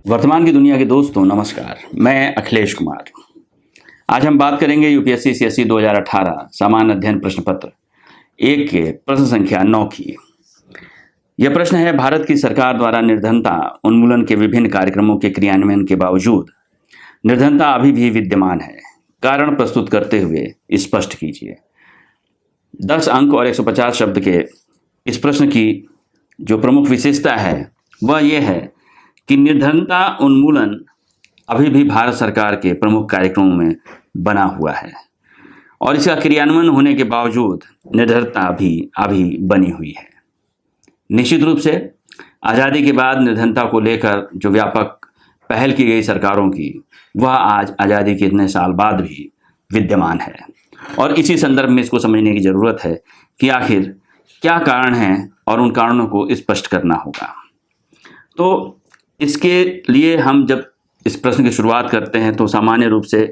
वर्तमान की दुनिया के दोस्तों नमस्कार, मैं अखिलेश कुमार। आज हम बात करेंगे यूपीएससी सीएसई 2018 सामान्य अध्ययन प्रश्न पत्र 1 के प्रश्न संख्या 9 की। यह प्रश्न है, भारत की सरकार द्वारा निर्धनता उन्मूलन के विभिन्न कार्यक्रमों के क्रियान्वयन के बावजूद निर्धनता अभी भी विद्यमान है, कारण प्रस्तुत करते हुए स्पष्ट कीजिए। 10 अंक और 150 शब्द के इस प्रश्न की जो प्रमुख विशेषता है वह यह है कि निर्धनता उन्मूलन अभी भी भारत सरकार के प्रमुख कार्यक्रमों में बना हुआ है और इसका क्रियान्वयन होने के बावजूद निर्धनता भी अभी बनी हुई है। निश्चित रूप से आज़ादी के बाद निर्धनता को लेकर जो व्यापक पहल की गई सरकारों की, वह आज आज़ादी के इतने साल बाद भी विद्यमान है और इसी संदर्भ में इसको समझने की ज़रूरत है कि आखिर क्या कारण हैं और उन कारणों को स्पष्ट करना होगा। तो इसके लिए हम जब इस प्रश्न की शुरुआत करते हैं तो सामान्य रूप से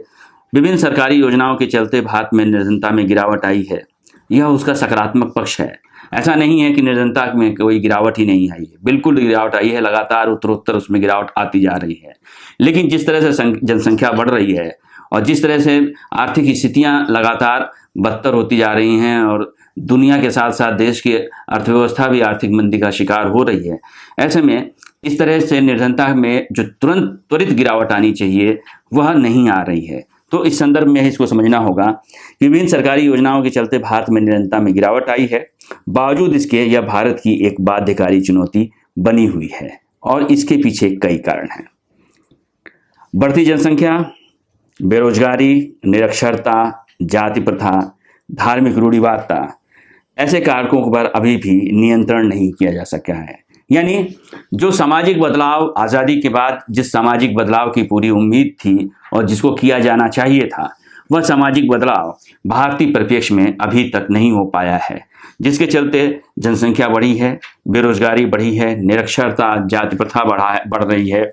विभिन्न सरकारी योजनाओं के चलते भारत में निर्धनता में गिरावट आई है, यह उसका सकारात्मक पक्ष है। ऐसा नहीं है कि निर्धनता में कोई गिरावट ही नहीं आई है, बिल्कुल गिरावट आई है, लगातार उत्तरोत्तर उसमें गिरावट आती जा रही है। लेकिन जिस तरह से जनसंख्या बढ़ रही है और जिस तरह से आर्थिक स्थितियाँ लगातार बदतर होती जा रही हैं और दुनिया के साथ साथ देश की अर्थव्यवस्था भी आर्थिक मंदी का शिकार हो रही है, ऐसे में इस तरह से निर्धनता में जो त्वरित गिरावट आनी चाहिए वह नहीं आ रही है। तो इस संदर्भ में इसको समझना होगा कि विभिन्न सरकारी योजनाओं के चलते भारत में निर्धनता में गिरावट आई है, बावजूद इसके यह भारत की एक बाध्यकारी चुनौती बनी हुई है और इसके पीछे कई कारण हैं। बढ़ती जनसंख्या, बेरोजगारी, निरक्षरता, जाति प्रथा, धार्मिक रूढ़िवादिता, ऐसे कारकों पर अभी भी नियंत्रण नहीं किया जा सका है। यानी जो सामाजिक बदलाव आज़ादी के बाद जिस सामाजिक बदलाव की पूरी उम्मीद थी और जिसको किया जाना चाहिए था, वह सामाजिक बदलाव भारतीय परिप्रेक्ष्य में अभी तक नहीं हो पाया है, जिसके चलते जनसंख्या बढ़ी है, बेरोजगारी बढ़ी है, निरक्षरता, जाति प्रथा बढ़ रही है,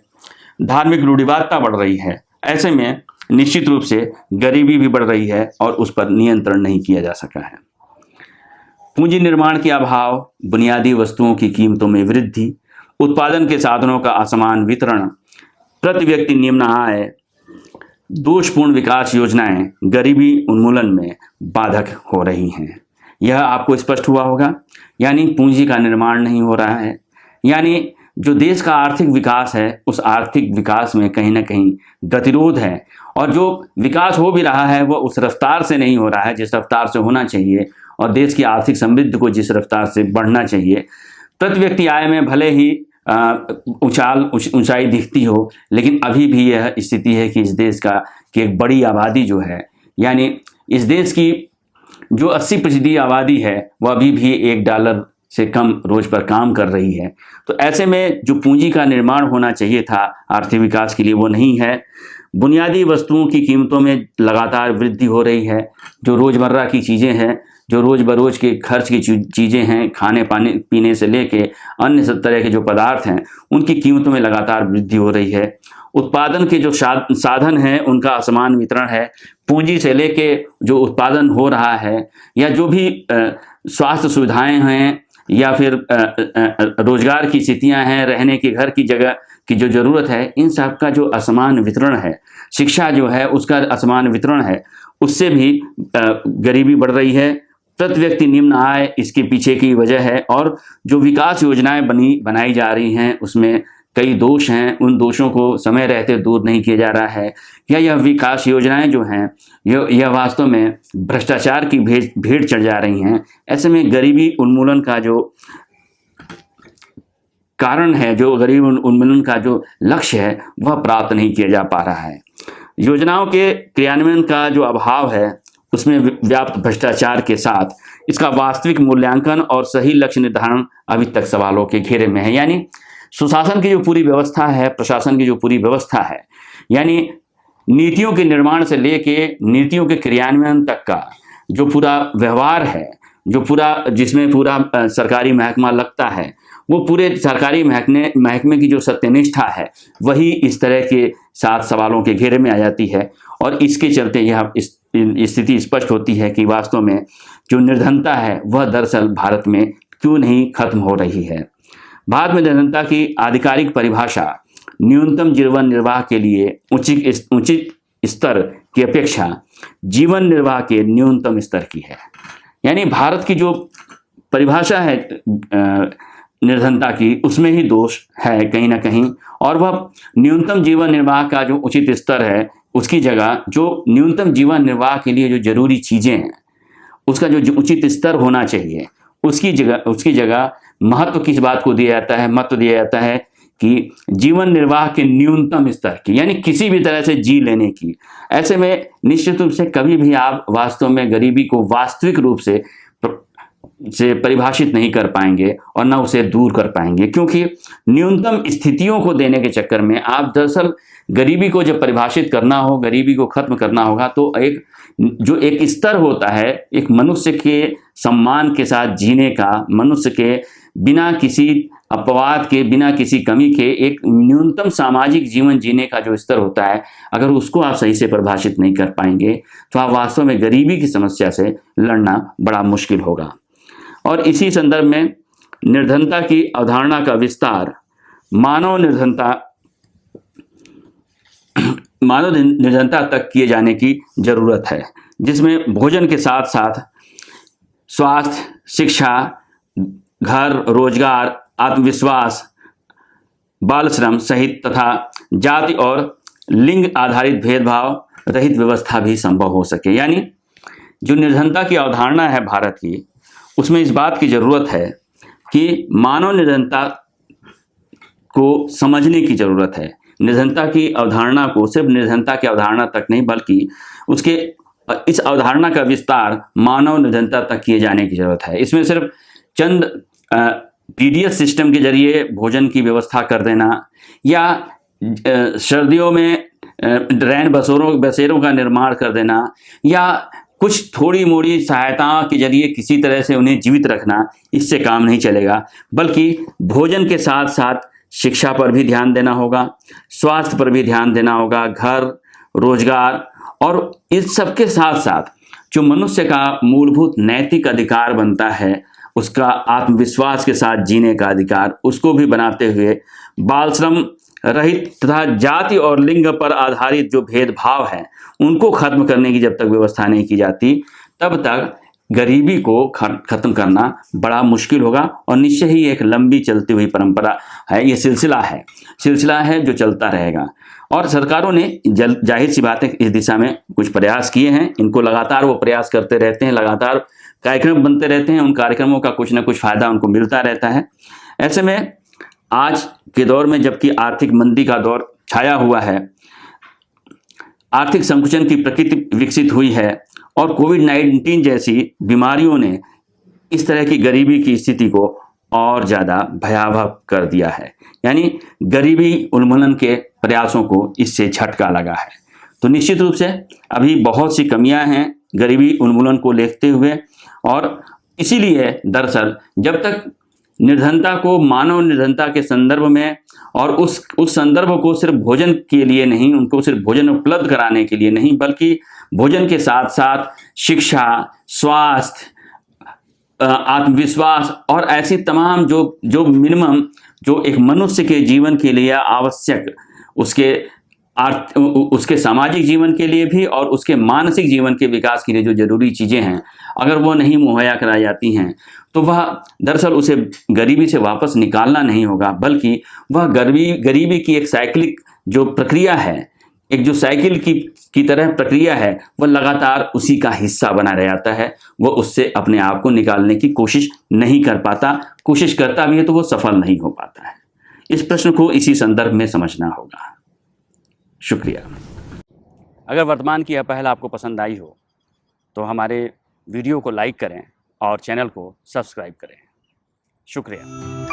धार्मिक रूढ़िवादिता बढ़ रही है। ऐसे में निश्चित रूप से गरीबी भी बढ़ रही है और उस पर नियंत्रण नहीं किया जा सका है। पूंजी निर्माण के अभाव, बुनियादी वस्तुओं की कीमतों में वृद्धि, उत्पादन के साधनों का असमान वितरण, प्रति व्यक्ति निम्न आय, दोषपूर्ण विकास योजनाएं गरीबी उन्मूलन में बाधक हो रही हैं। यह आपको स्पष्ट हुआ होगा। यानी पूंजी का निर्माण नहीं हो रहा है, यानी जो देश का आर्थिक विकास है उस आर्थिक विकास में कहीं ना कहीं गतिरोध है और जो विकास हो भी रहा है वह उस रफ्तार से नहीं हो रहा है जिस रफ्तार से होना चाहिए और देश की आर्थिक समृद्धि को जिस रफ्तार से बढ़ना चाहिए। प्रति व्यक्ति आय में भले ही ऊंचाई दिखती हो, लेकिन अभी भी यह स्थिति है कि इस देश की एक बड़ी आबादी जो है, यानी इस देश की जो 80% आबादी है वह अभी भी $1 से कम रोज पर काम कर रही है। तो ऐसे में जो पूंजी का निर्माण होना चाहिए था आर्थिक विकास के लिए वो नहीं है। बुनियादी वस्तुओं की कीमतों में लगातार वृद्धि हो रही है। जो रोज़मर्रा की चीज़ें हैं, जो रोज़ बरोज़ के खर्च की चीज़ें हैं, खाने पाने पीने से लेके अन्य सब तरह के जो पदार्थ हैं उनकी कीमतों में लगातार वृद्धि हो रही है। उत्पादन के जो साधन हैं उनका असमान वितरण है। पूंजी से लेके जो उत्पादन हो रहा है या जो भी स्वास्थ्य सुविधाएं हैं या फिर रोजगार की स्थितियां हैं, रहने के घर की जगह की जो ज़रूरत है, इन सब का जो असमान वितरण है, शिक्षा जो है उसका असमान वितरण है, उससे भी गरीबी बढ़ रही है। प्रति व्यक्ति निम्न आय इसके पीछे की वजह है और जो विकास योजनाएं बनाई जा रही हैं उसमें कई दोष हैं, उन दोषों को समय रहते दूर नहीं किया जा रहा है। या यह विकास योजनाएं जो हैं यह वास्तव में भ्रष्टाचार की भेंट चढ़ जा रही हैं। ऐसे में गरीबी उन्मूलन का जो कारण है, जो गरीबी उन्मूलन का जो लक्ष्य है वह प्राप्त नहीं किया जा पा रहा है। योजनाओं के क्रियान्वयन का जो अभाव है उसमें व्याप्त भ्रष्टाचार के साथ इसका वास्तविक मूल्यांकन और सही लक्ष्य निर्धारण अभी तक सवालों के घेरे में है। यानी सुशासन की जो पूरी व्यवस्था है, प्रशासन की जो पूरी व्यवस्था है, यानी नीतियों के निर्माण से लेके नीतियों के क्रियान्वयन तक का जो पूरा व्यवहार है, जो पूरा जिसमें पूरा सरकारी महकमा लगता है, वो पूरे सरकारी महकमे की जो सत्यनिष्ठा है वही इस तरह के सात सवालों के घेरे में आ जाती है। और इसके चलते यह स्थिति स्पष्ट होती है कि वास्तव में जो निर्धनता है वह दरअसल भारत में क्यों नहीं खत्म हो रही है। भारत में निर्धनता की आधिकारिक परिभाषा न्यूनतम जीवन निर्वाह के लिए उचित स्तर की अपेक्षा जीवन निर्वाह के न्यूनतम स्तर की है। यानी भारत की जो परिभाषा है निर्धनता की, उसमें ही दोष है कहीं ना कहीं, और वह न्यूनतम जीवन निर्वाह का जो उचित स्तर है उसकी जगह जो न्यूनतम जीवन निर्वाह के लिए जो जरूरी चीज़ें हैं उसका जो उचित स्तर होना चाहिए उसकी जगह महत्व किस बात को दिया जाता है? महत्व दिया जाता है कि जीवन निर्वाह के न्यूनतम स्तर की, यानी किसी भी तरह से जी लेने की। ऐसे में निश्चित रूप से कभी भी आप वास्तव में गरीबी को वास्तविक रूप से परिभाषित नहीं कर पाएंगे और ना उसे दूर कर पाएंगे, क्योंकि न्यूनतम स्थितियों को देने के चक्कर में आप दरअसल गरीबी को जब परिभाषित करना हो, गरीबी को खत्म करना होगा, तो एक स्तर होता है एक मनुष्य के सम्मान के साथ जीने का, मनुष्य के बिना किसी अपवाद के, बिना किसी कमी के एक न्यूनतम सामाजिक जीवन जीने का जो स्तर होता है, अगर उसको आप सही से परिभाषित नहीं कर पाएंगे तो आप वास्तव में गरीबी की समस्या से लड़ना बड़ा मुश्किल होगा। और इसी संदर्भ में निर्धनता की अवधारणा का विस्तार मानव निर्धनता तक किए जाने की जरूरत है, जिसमें भोजन के साथ साथ स्वास्थ्य, शिक्षा, घर, रोजगार, आत्मविश्वास, बाल श्रम सहित तथा जाति और लिंग आधारित भेदभाव रहित व्यवस्था भी संभव हो सके। यानी जो निर्धनता की अवधारणा है भारत की, उसमें इस बात की ज़रूरत है कि मानव निर्धनता को समझने की ज़रूरत है। निर्धनता की अवधारणा को सिर्फ निर्धनता की अवधारणा तक नहीं, बल्कि इस अवधारणा का विस्तार मानव निर्धनता तक किए जाने की ज़रूरत है। इसमें सिर्फ चंद पीडीएस सिस्टम के जरिए भोजन की व्यवस्था कर देना या सर्दियों में रैन बसेरों का निर्माण कर देना या कुछ थोड़ी मोड़ी सहायताओं के जरिए किसी तरह से उन्हें जीवित रखना, इससे काम नहीं चलेगा, बल्कि भोजन के साथ साथ शिक्षा पर भी ध्यान देना होगा, स्वास्थ्य पर भी ध्यान देना होगा, घर, रोजगार, और इस सब के साथ साथ जो मनुष्य का मूलभूत नैतिक अधिकार बनता है, उसका आत्मविश्वास के साथ जीने का अधिकार, उसको भी बनाते हुए बाल श्रम रहित तथा जाति और लिंग पर आधारित जो भेदभाव है उनको खत्म करने की जब तक व्यवस्था नहीं की जाती, तब तक गरीबी को खत्म करना बड़ा मुश्किल होगा। और निश्चय ही एक लंबी चलती हुई परंपरा है, ये सिलसिला है जो चलता रहेगा। और सरकारों ने जाहिर सी बात है इस दिशा में कुछ प्रयास किए हैं, इनको लगातार वो प्रयास करते रहते हैं, लगातार कार्यक्रम बनते रहते हैं, उन कार्यक्रमों का कुछ ना कुछ फायदा उनको मिलता रहता है। ऐसे में आज के दौर में जबकि आर्थिक मंदी का दौर छाया हुआ है, आर्थिक संकुचन की प्रकृति विकसित हुई है और कोविड-19 जैसी बीमारियों ने इस तरह की गरीबी की स्थिति को और ज़्यादा भयावह कर दिया है। यानी गरीबी उन्मूलन के प्रयासों को इससे झटका लगा है। तो निश्चित रूप से अभी बहुत सी कमियां हैं गरीबी उन्मूलन को देखते हुए, और इसीलिए दरअसल जब तक निर्धनता को मानव निर्धनता के संदर्भ में और उस संदर्भ को सिर्फ भोजन के लिए नहीं, उनको सिर्फ भोजन उपलब्ध कराने के लिए नहीं, बल्कि भोजन के साथ साथ शिक्षा, स्वास्थ्य, आत्मविश्वास और ऐसी तमाम जो मिनिमम जो एक मनुष्य के जीवन के लिए आवश्यक, उसके सामाजिक जीवन के लिए भी और उसके मानसिक जीवन के विकास के लिए जो जरूरी चीज़ें हैं, अगर वो नहीं मुहैया कराई जाती हैं तो वह दरअसल उसे गरीबी से वापस निकालना नहीं होगा, बल्कि वह गरीबी की एक साइक्लिक जो प्रक्रिया है, एक जो साइकिल की तरह प्रक्रिया है, वह लगातार उसी का हिस्सा बना रह जाता है। वह उससे अपने आप को निकालने की कोशिश नहीं कर पाता, कोशिश करता भी है तो वो सफल नहीं हो पाता है। इस प्रश्न को इसी संदर्भ में समझना होगा। शुक्रिया। अगर वर्तमान की यह पहल आपको पसंद आई हो तो हमारे वीडियो को लाइक करें और चैनल को सब्सक्राइब करें। शुक्रिया।